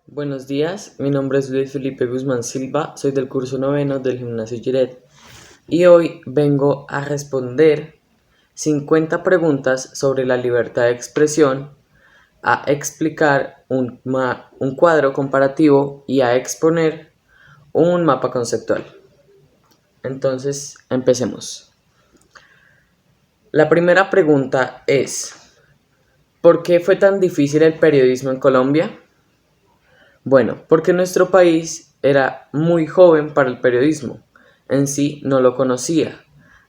Buenos días, mi nombre es Luis Felipe Guzmán Silva, soy del curso noveno del Gimnasio Giret y hoy vengo a responder 50 preguntas sobre la libertad de expresión, a explicar un cuadro comparativo y a exponer un mapa conceptual. Entonces, empecemos. La primera pregunta es, ¿por qué fue tan difícil el periodismo en Colombia? Bueno, porque nuestro país era muy joven para el periodismo, en sí no lo conocía,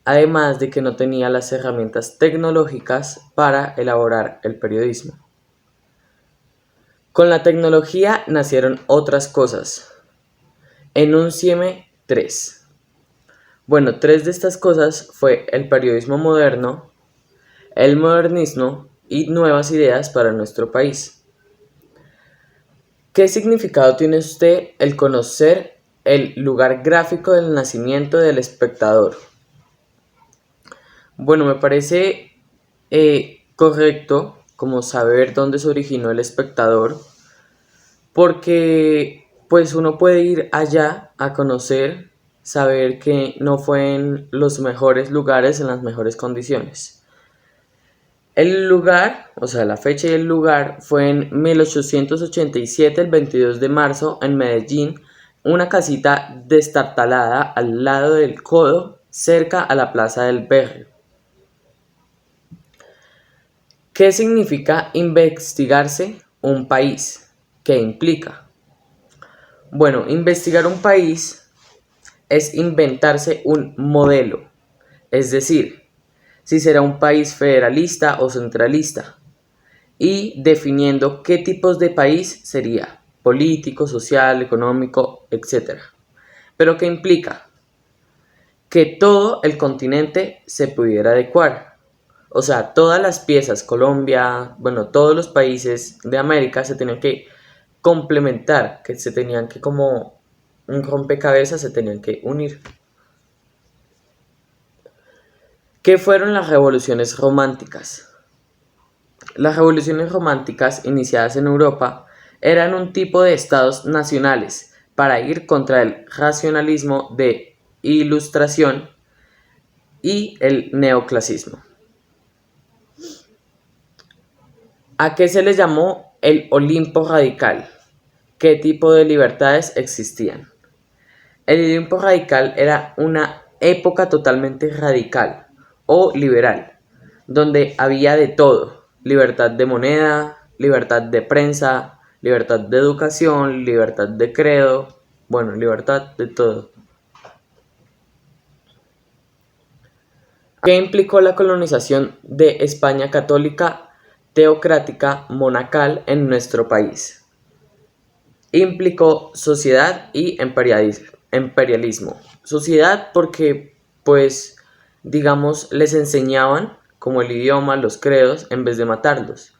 además de que no tenía las herramientas tecnológicas para elaborar el periodismo. Con la tecnología nacieron otras cosas. Enúncieme tres. Bueno, tres de estas cosas fue el periodismo moderno, el modernismo y nuevas ideas para nuestro país. ¿Qué significado tiene usted el conocer el lugar gráfico del nacimiento del espectador? Bueno, me parece correcto como saber dónde se originó el espectador, porque pues uno puede ir allá a conocer, saber que no fue en los mejores lugares, en las mejores condiciones. El lugar, o sea, la fecha y el lugar fue en 1887, el 22 de marzo, en Medellín, una casita destartalada al lado del Codo, cerca a la Plaza del Berrio. ¿Qué significa investigarse un país? ¿Qué implica? Bueno, investigar un país es inventarse un modelo, es decir, si será un país federalista o centralista, y definiendo qué tipos de país sería, político, social, económico, etc. Pero ¿qué implica? Que todo el continente se pudiera adecuar. O sea, todas las piezas, Colombia, bueno, todos los países de América se tenían que complementar, que se tenían que como un rompecabezas se tenían que unir. ¿Qué fueron las revoluciones románticas? Las revoluciones románticas iniciadas en Europa eran un tipo de estados nacionales para ir contra el racionalismo de Ilustración y el neoclasismo. ¿A qué se le llamó el Olimpo radical? ¿Qué tipo de libertades existían? El Olimpo radical era una época totalmente radical o liberal, donde había de todo: libertad de moneda, libertad de prensa, libertad de educación, libertad de credo, bueno, libertad de todo. ¿Qué implicó la colonización de España católica, teocrática, monacal en nuestro país? Implicó sociedad y imperialismo. Sociedad porque, pues, digamos, les enseñaban como el idioma, los credos, en vez de matarlos.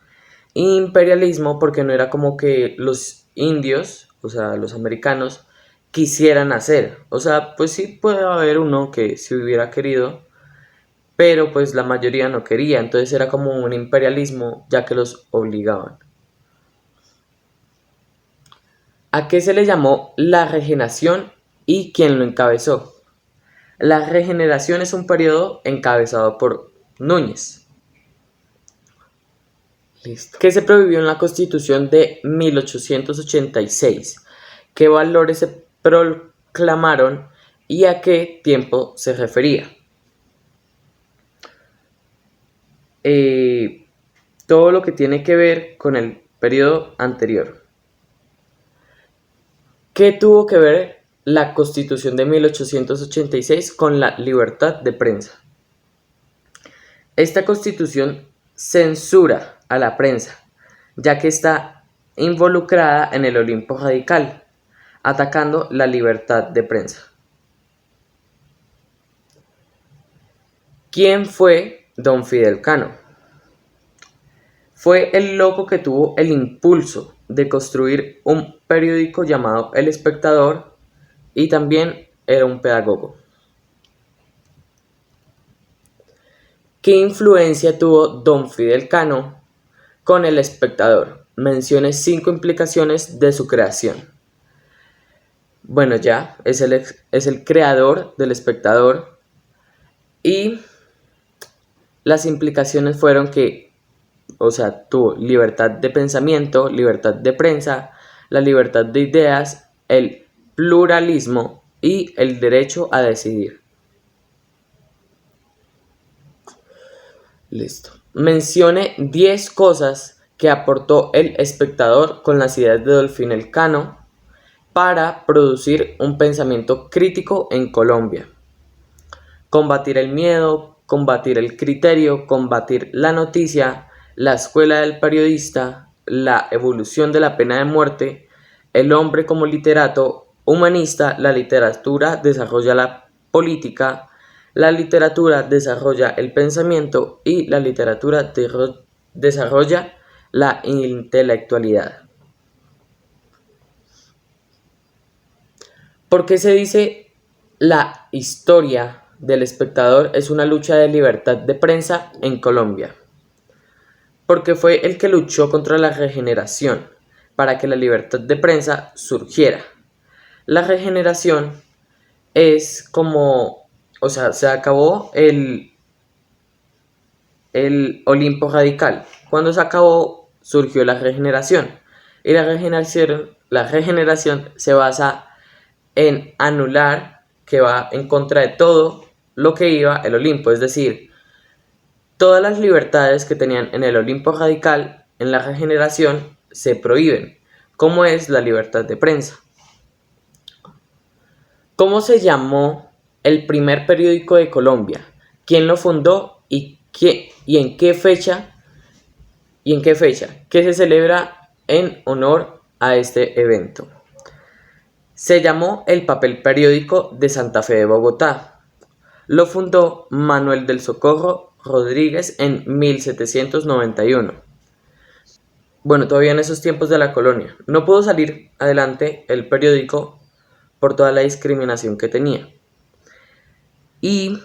Y imperialismo porque no era como que los indios, o sea, los americanos, quisieran hacer. O sea, pues sí puede haber uno que si hubiera querido, pero pues la mayoría no quería. Entonces era como un imperialismo ya que los obligaban. ¿A qué se le llamó la regeneración y quién lo encabezó? La regeneración es un periodo encabezado por Núñez. Listo. ¿Qué se prohibió en la Constitución de 1886? ¿Qué valores se proclamaron y a qué tiempo se refería? Eh, Todo lo que tiene que ver con el periodo anterior. ¿Qué tuvo que ver la Constitución de 1886 con la libertad de prensa? Esta Constitución censura a la prensa, ya que está involucrada en el Olimpo radical, atacando la libertad de prensa. ¿Quién fue Don Fidel Cano? Fue el loco que tuvo el impulso de construir un periódico llamado El Espectador y también era un pedagogo. ¿Qué influencia tuvo Don Fidel Cano con El Espectador? mencione 5 implicaciones de su creación. Bueno, ya, es el creador del espectador, y las implicaciones fueron que, o sea, tuvo libertad de pensamiento, libertad de prensa, la libertad de ideas, el pluralismo y el derecho a decidir. Listo. Mencione 10 cosas que aportó el espectador con las ideas de Dolfín Elcano para producir un pensamiento crítico en Colombia. Combatir el miedo, combatir el criterio, combatir la noticia, la escuela del periodista, la evolución de la pena de muerte, el hombre como literato humanista, la literatura desarrolla la política, la literatura desarrolla el pensamiento y la literatura desarrolla la intelectualidad. ¿Por qué se dice la historia del espectador es una lucha de libertad de prensa en Colombia? Porque fue el que luchó contra la regeneración para que la libertad de prensa surgiera. La regeneración es como, o sea, se acabó el Olimpo radical. Cuando se acabó, surgió la regeneración. Y la regeneración se basa en anular, que va en contra de todo lo que iba el Olimpo, es decir, todas las libertades que tenían en el Olimpo radical, en la regeneración, se prohíben, como es la libertad de prensa. ¿Cómo se llamó el primer periódico de Colombia? ¿Quién lo fundó y en qué fecha? ¿Qué se celebra en honor a este evento? Se llamó El Papel Periódico de Santa Fe de Bogotá. Lo fundó Manuel del Socorro Rodríguez en 1791. Bueno, todavía en esos tiempos de la colonia. No pudo salir adelante el periódico por toda la discriminación que tenía. Y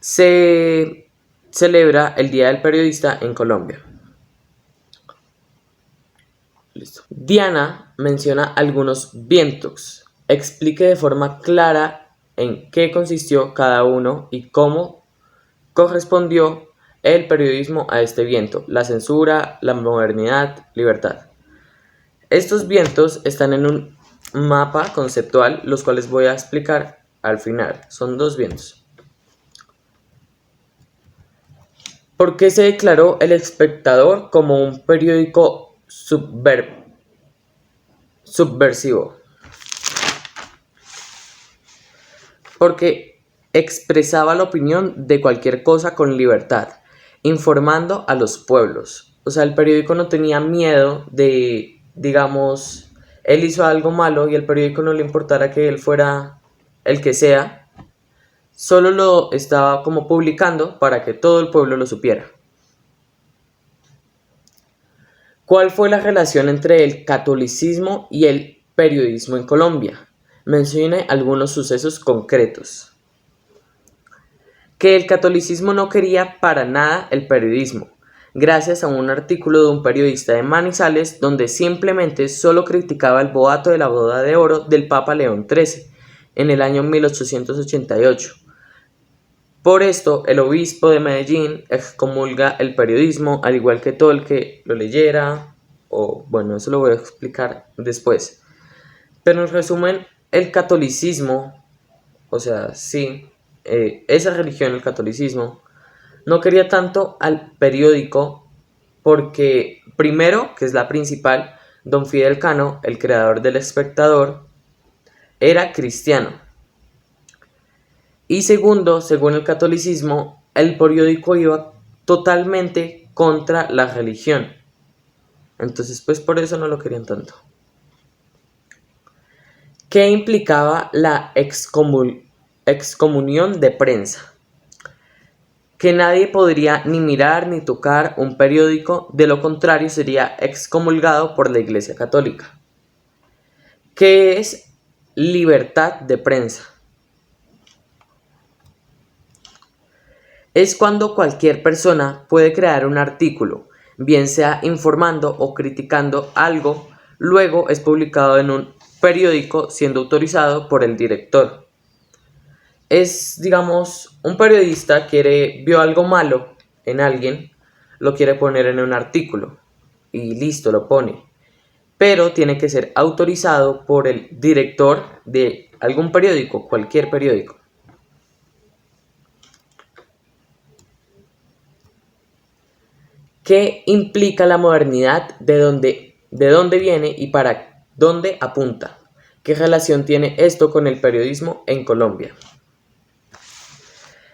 se celebra el Día del Periodista en Colombia. Listo. Diana menciona algunos vientos. Explique de forma clara en qué consistió cada uno y cómo correspondió el periodismo a este viento: la censura, la modernidad, libertad. Estos vientos están en un mapa conceptual, los cuales voy a explicar al final. Son 2 vientos. ¿Por qué se declaró El Espectador como un periódico subversivo? Porque expresaba la opinión de cualquier cosa con libertad, informando a los pueblos. O sea, el periódico no tenía miedo de, digamos, él hizo algo malo y el periódico no le importara que él fuera el que sea, solo lo estaba como publicando para que todo el pueblo lo supiera. ¿Cuál fue la relación entre el catolicismo y el periodismo en Colombia? Mencione algunos sucesos concretos. Que el catolicismo no quería para nada el periodismo, gracias a un artículo de un periodista de Manizales donde simplemente solo criticaba el boato de la boda de oro del Papa León XIII en el año 1888. Por esto, el obispo de Medellín excomulga el periodismo, al igual que todo el que lo leyera, o bueno, eso lo voy a explicar después. Pero en resumen, el catolicismo, o sea, sí, esa religión, el catolicismo, no quería tanto al periódico porque, primero, que es la principal, don Fidel Cano, el creador del Espectador, era cristiano. Y segundo, según el catolicismo, el periódico iba totalmente contra la religión. Entonces, pues por eso no lo querían tanto. ¿Qué implicaba la excomunión de prensa? Que nadie podría ni mirar ni tocar un periódico, de lo contrario sería excomulgado por la Iglesia Católica. ¿Qué es libertad de prensa? Es cuando cualquier persona puede crear un artículo, bien sea informando o criticando algo, luego es publicado en un periódico siendo autorizado por el director. Es, digamos, un periodista vio algo malo en alguien, lo quiere poner en un artículo y listo, lo pone. Pero tiene que ser autorizado por el director de algún periódico, cualquier periódico. ¿Qué implica la modernidad? ¿De dónde viene y para dónde apunta? ¿Qué relación tiene esto con el periodismo en Colombia?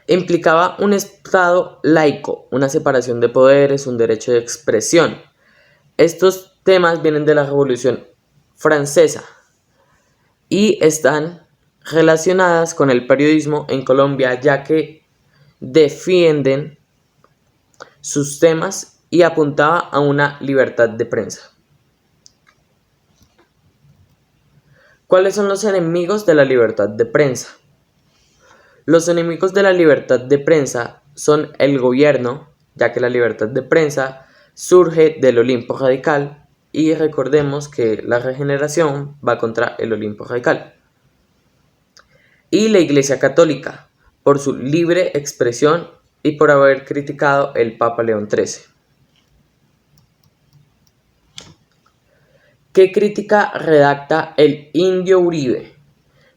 Implicaba un Estado laico, una separación de poderes, un derecho de expresión. Estos temas vienen de la Revolución Francesa y están relacionadas con el periodismo en Colombia, ya que defienden sus temas y apuntaba a una libertad de prensa. ¿Cuáles son los enemigos de la libertad de prensa? Los enemigos de la libertad de prensa son el gobierno, ya que la libertad de prensa surge del Olimpo radical y recordemos que la regeneración va contra el Olimpo radical. Y la Iglesia Católica, por su libre expresión y por haber criticado el Papa León XIII. ¿Qué crítica redacta el Indio Uribe?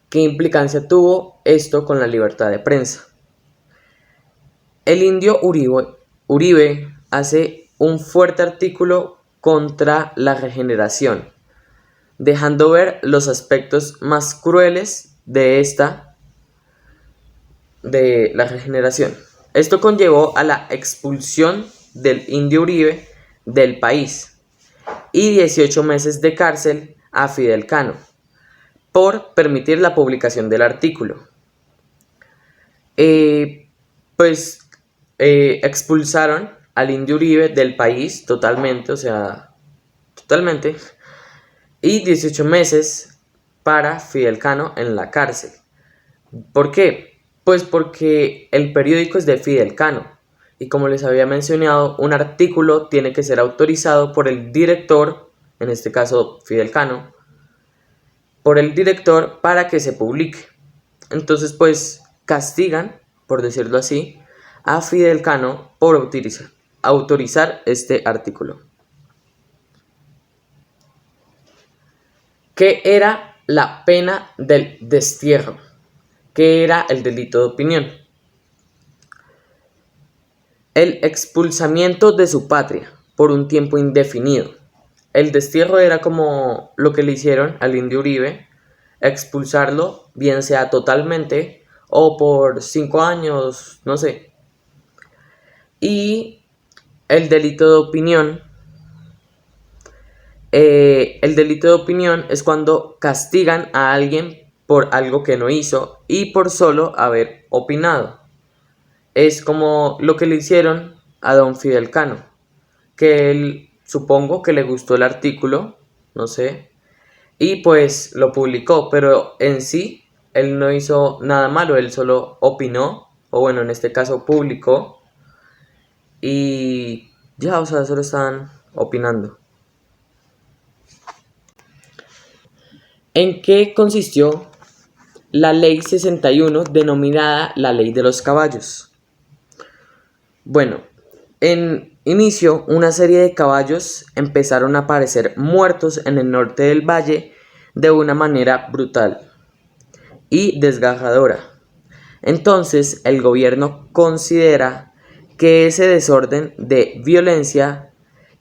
¿Qué implicancia tuvo esto con la libertad de prensa? El Indio Uribe hace un fuerte artículo contra la regeneración, dejando ver los aspectos más crueles de la regeneración. Esto conllevó a la expulsión del Indio Uribe del país y 18 meses de cárcel a Fidel Cano por permitir la publicación del artículo. Expulsaron al Indio Uribe del país totalmente, y 18 meses para Fidel Cano en la cárcel. ¿Por qué? Pues porque el periódico es de Fidel Cano y como les había mencionado, un artículo tiene que ser autorizado por el director, en este caso Fidel Cano, por el director para que se publique. Entonces pues castigan, por decirlo así, a Fidel Cano por autorizar este artículo. ¿Qué era la pena del destierro? ¿Qué era el delito de opinión? El expulsamiento de su patria por un tiempo indefinido. El destierro era como lo que le hicieron al Indio Uribe, expulsarlo, bien sea totalmente o por 5 años, no sé. Y el delito de opinión. El delito de opinión es cuando castigan a alguien por algo que no hizo y por solo haber opinado. Es como lo que le hicieron a don Fidel Cano, que él supongo que le gustó el artículo, no sé, y pues lo publicó, pero en sí él no hizo nada malo, él solo opinó, o bueno, en este caso publicó, y ya, solo estaban opinando. ¿En qué consistió la Ley 61 denominada la Ley de los Caballos? Bueno, en inicio una serie de caballos empezaron a aparecer muertos en el norte del valle de una manera brutal y desgarradora. Entonces el gobierno considera que ese desorden de violencia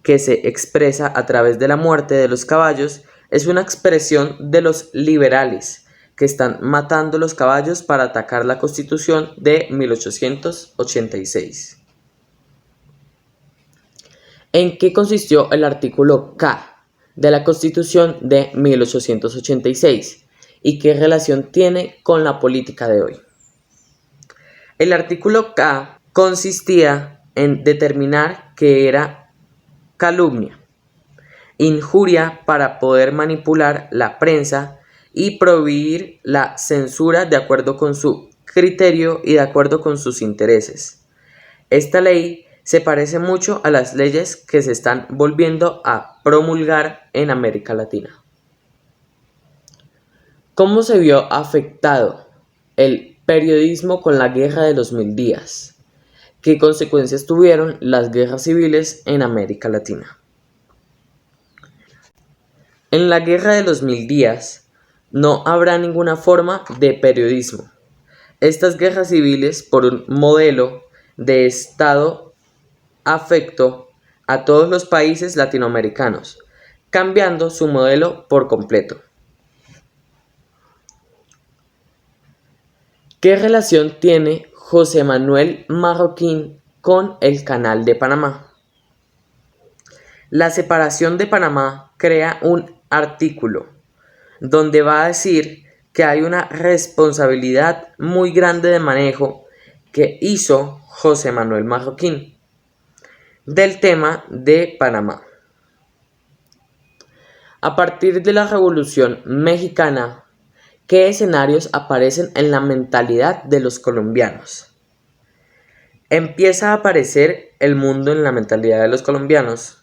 que se expresa a través de la muerte de los caballos es una expresión de los liberales que están matando los caballos para atacar la Constitución de 1886. ¿En qué consistió el artículo K de la Constitución de 1886 y qué relación tiene con la política de hoy? El artículo K consistía en determinar que era calumnia, injuria para poder manipular la prensa y prohibir la censura de acuerdo con su criterio y de acuerdo con sus intereses. Esta ley se parece mucho a las leyes que se están volviendo a promulgar en América Latina. ¿Cómo se vio afectado el periodismo con la Guerra de los Mil Días? ¿Qué consecuencias tuvieron las guerras civiles en América Latina? En la Guerra de los Mil Días no habrá ninguna forma de periodismo. Estas guerras civiles, por un modelo de Estado, afectó a todos los países latinoamericanos, cambiando su modelo por completo. ¿Qué relación tiene José Manuel Marroquín con el Canal de Panamá? La separación de Panamá crea un artículo donde va a decir que hay una responsabilidad muy grande de manejo que hizo José Manuel Marroquín del tema de Panamá. A partir de la Revolución Mexicana, ¿qué escenarios aparecen en la mentalidad de los colombianos? Empieza a aparecer el mundo en la mentalidad de los colombianos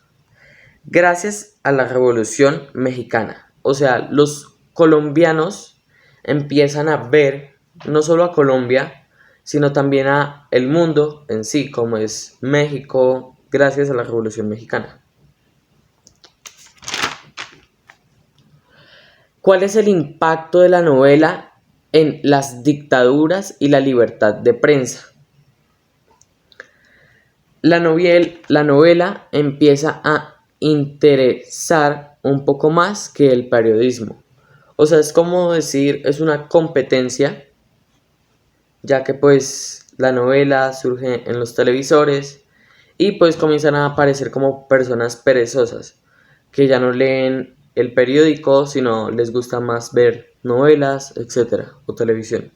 gracias a la Revolución Mexicana. O sea, los colombianos empiezan a ver no solo a Colombia, sino también a el mundo en sí, como es México, gracias a la Revolución Mexicana. ¿Cuál es el impacto de la novela en las dictaduras y la libertad de prensa? La novela empieza a interesar un poco más que el periodismo. O sea, es como decir, es una competencia, ya que pues la novela surge en los televisores y pues comienzan a aparecer como personas perezosas, que ya no leen el periódico, sino les gusta más ver novelas, etcétera, o televisión.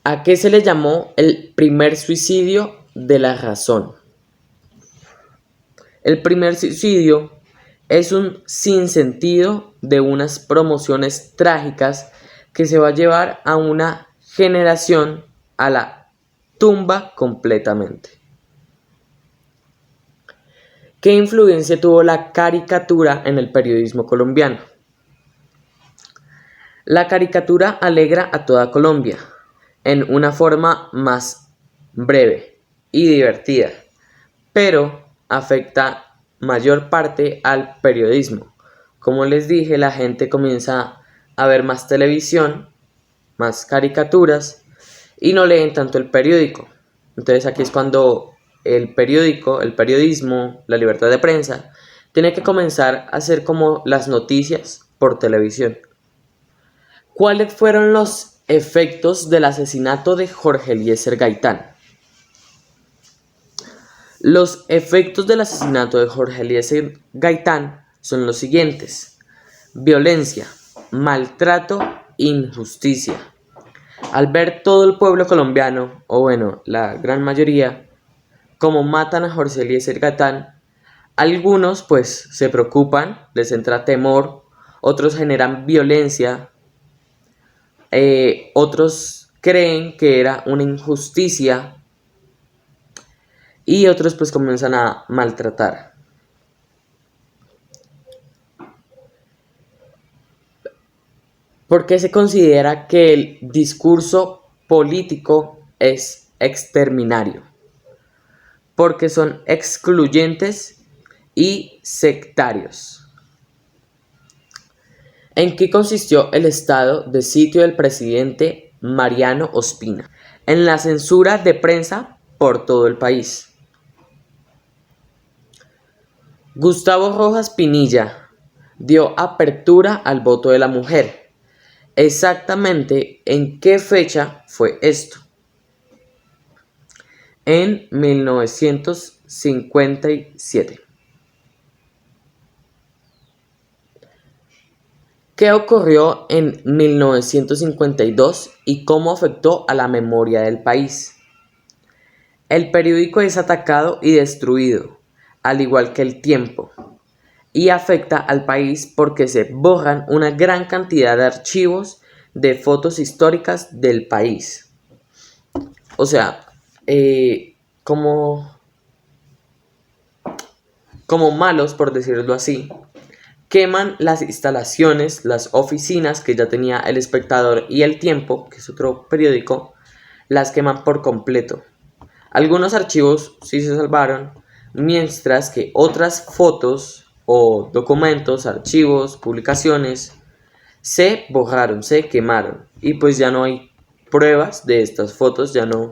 ¿A qué se le llamó el primer suicidio de la razón? El primer suicidio es un sinsentido de unas promociones trágicas que se va a llevar a una generación a la tumba completamente. ¿Qué influencia tuvo la caricatura en el periodismo colombiano? La caricatura alegra a toda Colombia en una forma más breve y divertida, pero afecta mayor parte al periodismo. Como les dije, la gente comienza a ver más televisión, más caricaturas y no leen tanto el periódico. Entonces aquí es cuando el periódico, el periodismo, la libertad de prensa, tiene que comenzar a hacer como las noticias por televisión. ¿Cuáles fueron los efectos del asesinato de Jorge Eliezer Gaitán? Los efectos del asesinato de Jorge Eliezer Gaitán son los siguientes: violencia, maltrato, injusticia. Al ver todo el pueblo colombiano, o bueno, la gran mayoría, como matan a Jorge Eliezer Gaitán, algunos pues se preocupan, les entra temor, otros generan violencia, otros creen que era una injusticia y otros pues comienzan a maltratar. ¿Por qué se considera que el discurso político es exterminario? Porque son excluyentes y sectarios. ¿En qué consistió el estado de sitio del presidente Mariano Ospina? En la censura de prensa por todo el país. Gustavo Rojas Pinilla dio apertura al voto de la mujer. ¿Exactamente en qué fecha fue esto? En 1957. ¿Qué ocurrió en 1952 y cómo afectó a la memoria del país? El periódico es atacado y destruido, al igual que El Tiempo, y afecta al país porque se borran una gran cantidad de archivos de fotos históricas del país. O sea, como malos, por decirlo así, queman las instalaciones, las oficinas que ya tenía El Espectador y El Tiempo, que es otro periódico, las queman por completo. Algunos archivos sí se salvaron, mientras que otras fotos o documentos, archivos, publicaciones se borraron, se quemaron, y pues ya no hay pruebas de estas fotos, ya no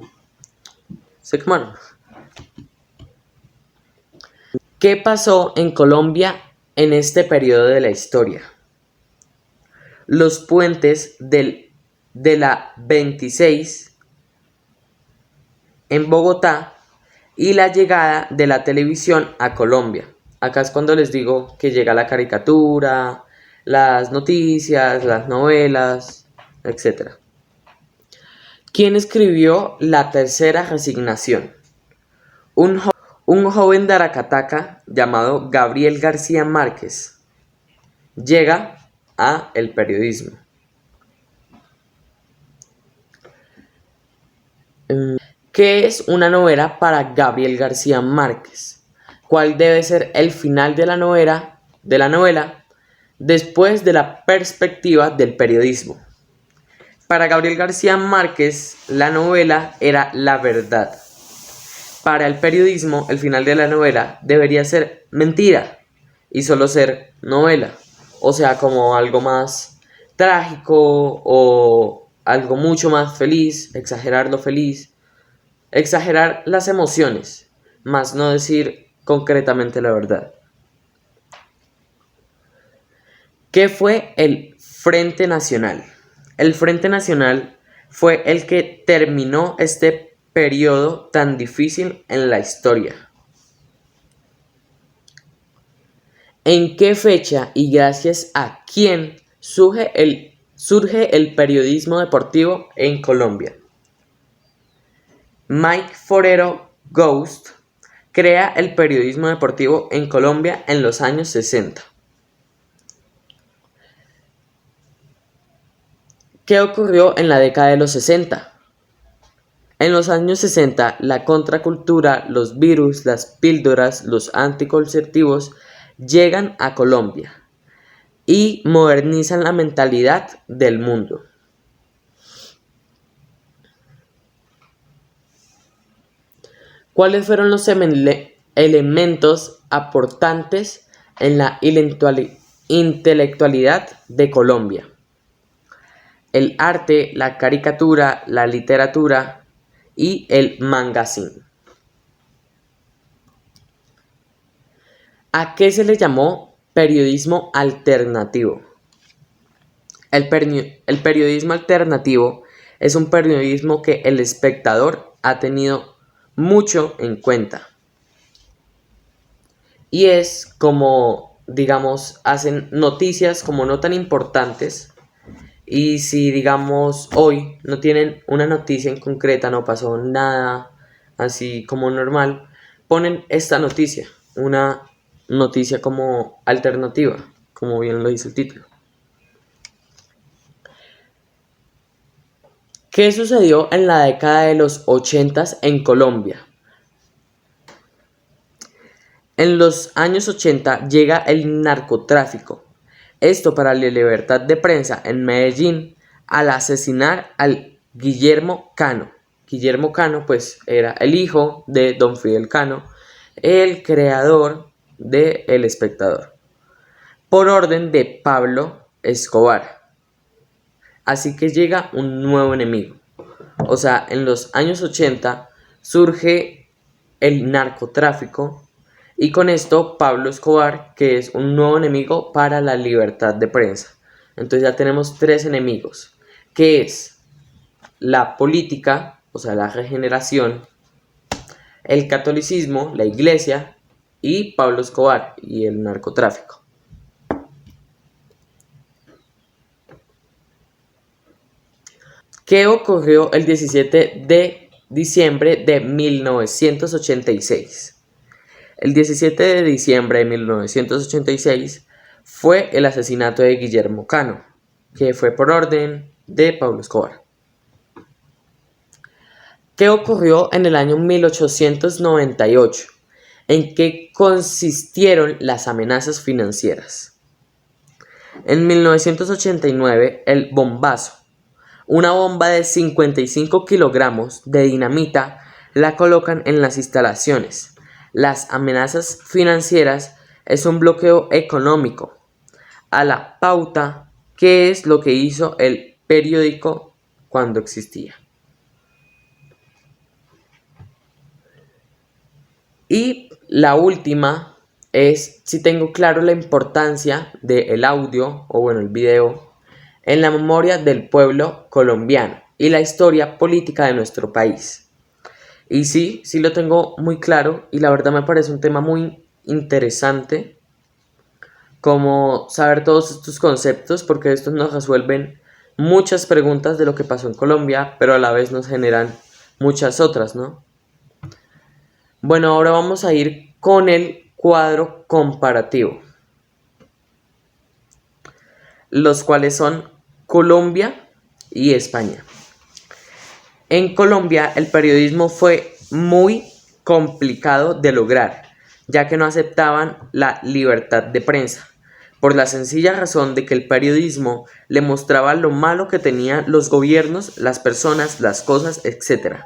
se quemaron. ¿Qué pasó en Colombia en este periodo de la historia? Los puentes de la 26 en Bogotá y la llegada de la televisión a Colombia. Acá es cuando les digo que llega la caricatura, las noticias, las novelas, etc. ¿Quién escribió La Tercera Resignación? Un joven de Aracataca llamado Gabriel García Márquez llega a el periodismo. ¿Qué es una novela para Gabriel García Márquez? ¿Cuál debe ser el final de la novela después de la perspectiva del periodismo? Para Gabriel García Márquez, la novela era la verdad. Para el periodismo, el final de la novela debería ser mentira y solo ser novela. O sea, como algo más trágico o algo mucho más feliz, exagerar lo feliz, exagerar las emociones, más no decir concretamente la verdad. ¿Qué fue el Frente Nacional? El Frente Nacional fue el que terminó este periodo tan difícil en la historia. ¿En qué fecha y gracias a quién surge el periodismo deportivo en Colombia? Mike Forero Ghost crea el periodismo deportivo en Colombia en los años 60. ¿Qué ocurrió en la década de los 60? En los años 60, la contracultura, los virus, las píldoras, los anticonceptivos llegan a Colombia y modernizan la mentalidad del mundo. ¿Cuáles fueron los elementos aportantes en la intelectualidad de Colombia? El arte, la caricatura, la literatura y el magazine. ¿A qué se le llamó periodismo alternativo? El periodismo alternativo es un periodismo que El Espectador ha tenido mucho en cuenta. Y es como, digamos, hacen noticias como no tan importantes. Y si, digamos, hoy no tienen una noticia en concreta, no pasó nada así como normal, ponen esta noticia, una noticia como alternativa, como bien lo dice el título. ¿Qué sucedió en la década de los 80 en Colombia? En los años 80 llega el narcotráfico. Esto para la libertad de prensa en Medellín al asesinar al Guillermo Cano. Guillermo Cano pues era el hijo de Don Fidel Cano, el creador de El Espectador, por orden de Pablo Escobar. Así que llega un nuevo enemigo. O sea, en los años 80 surge el narcotráfico. Y con esto Pablo Escobar, que es un nuevo enemigo para la libertad de prensa. Entonces ya tenemos tres enemigos, que es la política, o sea, la regeneración, el catolicismo, la iglesia, y Pablo Escobar y el narcotráfico. ¿Qué ocurrió el 17 de diciembre de 1986? El 17 de diciembre de 1986 fue el asesinato de Guillermo Cano, que fue por orden de Pablo Escobar. ¿Qué ocurrió en el año 1898? ¿En qué consistieron las amenazas financieras? En 1989, el bombazo, una bomba de 55 kilogramos de dinamita, la colocan en las instalaciones. Las amenazas financieras es un bloqueo económico a la pauta, que es lo que hizo el periódico cuando existía. Y la última es si tengo claro la importancia del audio, o bueno, el video, en la memoria del pueblo colombiano y la historia política de nuestro país. Y sí lo tengo muy claro, y la verdad me parece un tema muy interesante como saber todos estos conceptos, porque estos nos resuelven muchas preguntas de lo que pasó en Colombia, pero a la vez nos generan muchas otras, ¿no? Bueno, ahora vamos a ir con el cuadro comparativo, los cuales son Colombia y España. En Colombia el periodismo fue muy complicado de lograr, ya que no aceptaban la libertad de prensa, por la sencilla razón de que el periodismo le mostraba lo malo que tenían los gobiernos, las personas, las cosas, etc.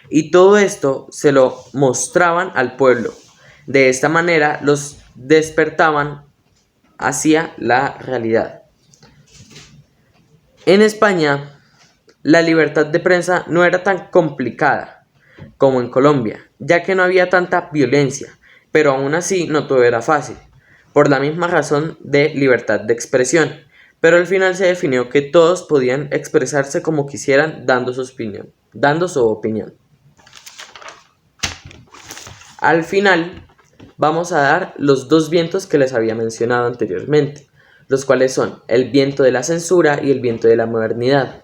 Y todo esto se lo mostraban al pueblo. De esta manera los despertaban hacia la realidad. En España, la libertad de prensa no era tan complicada como en Colombia, ya que no había tanta violencia, pero aún así no todo era fácil, por la misma razón de libertad de expresión, pero al final se definió que todos podían expresarse como quisieran dando su opinión. Al final vamos a dar los dos vientos que les había mencionado anteriormente, los cuales son el viento de la censura y el viento de la modernidad.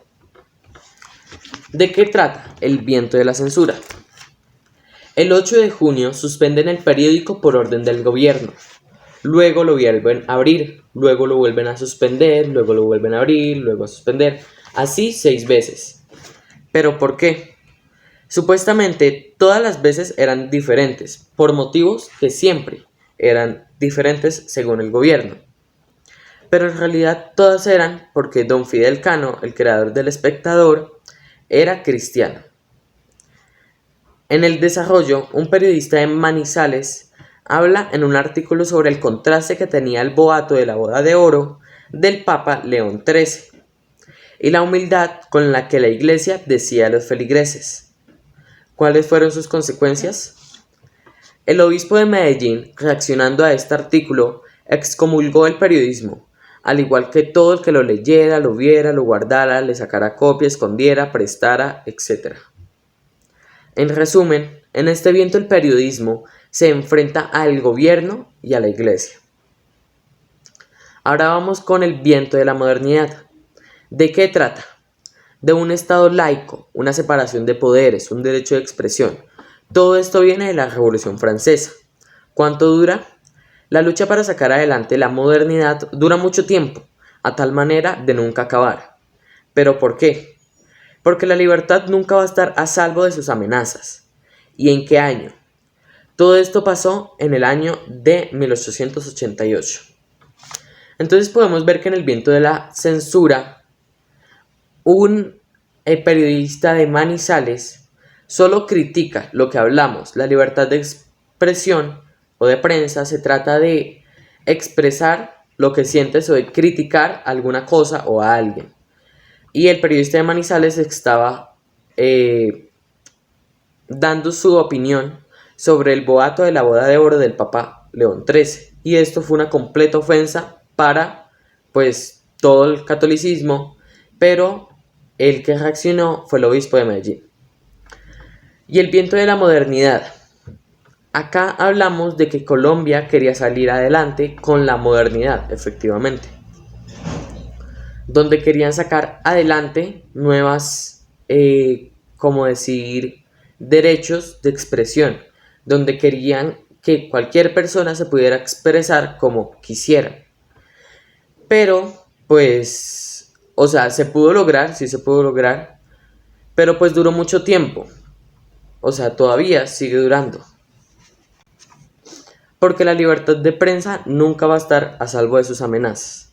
¿De qué trata el viento de la censura? El 8 de junio suspenden el periódico por orden del gobierno. Luego lo vuelven a abrir, luego lo vuelven a suspender, luego lo vuelven a abrir, luego a suspender. Así 6 veces. ¿Pero por qué? Supuestamente todas las veces eran diferentes, por motivos que siempre eran diferentes según el gobierno. Pero en realidad todas eran porque don Fidel Cano, el creador del Espectador, era cristiano. En el desarrollo, un periodista de Manizales habla en un artículo sobre el contraste que tenía el boato de la boda de oro del Papa León XIII y la humildad con la que la iglesia decía a los feligreses. ¿Cuáles fueron sus consecuencias? El obispo de Medellín, reaccionando a este artículo, excomulgó el periodismo, al igual que todo el que lo leyera, lo viera, lo guardara, le sacara copia, escondiera, prestara, etc. En resumen, en este viento el periodismo se enfrenta al gobierno y a la iglesia. Ahora vamos con el viento de la modernidad. ¿De qué trata? De un Estado laico, una separación de poderes, un derecho de expresión. Todo esto viene de la Revolución Francesa. ¿Cuánto dura? La lucha para sacar adelante la modernidad dura mucho tiempo, a tal manera de nunca acabar. ¿Pero por qué? Porque la libertad nunca va a estar a salvo de sus amenazas. ¿Y en qué año? Todo esto pasó en el año de 1888. Entonces podemos ver que en el viento de la censura, un periodista de Manizales solo critica lo que hablamos. La libertad de expresión o de prensa se trata de expresar lo que sientes o de criticar alguna cosa o a alguien. Y el periodista de Manizales estaba dando su opinión sobre el boato de la boda de oro del Papa León XIII. Y esto fue una completa ofensa para pues todo el catolicismo, pero el que reaccionó fue el obispo de Medellín. Y el viento de la modernidad. Acá hablamos de que Colombia quería salir adelante con la modernidad, efectivamente. Donde querían sacar adelante nuevas, como decir, derechos de expresión. Donde querían que cualquier persona se pudiera expresar como quisiera. Pero, pues, O sea, se pudo lograr, sí se pudo lograr, pero pues duró mucho tiempo. O sea, todavía sigue durando. Porque la libertad de prensa nunca va a estar a salvo de sus amenazas.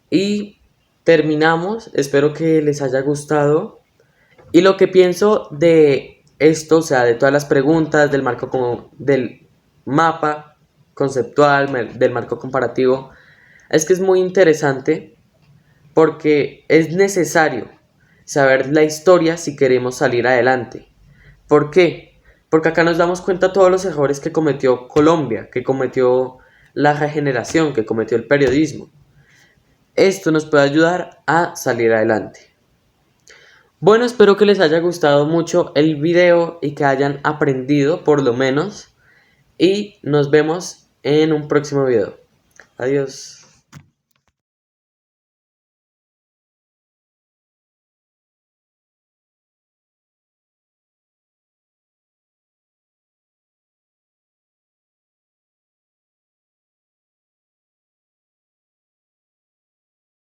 Y terminamos, espero que les haya gustado. Y lo que pienso de esto, o sea, de todas las preguntas, del mapa conceptual, del marco comparativo, es que es muy interesante porque es necesario saber la historia si queremos salir adelante. ¿Por qué? Porque acá nos damos cuenta de todos los errores que cometió Colombia, que cometió la regeneración, que cometió el periodismo. Esto nos puede ayudar a salir adelante. Bueno, espero que les haya gustado mucho el video y que hayan aprendido por lo menos. Y nos vemos en un próximo video. Adiós.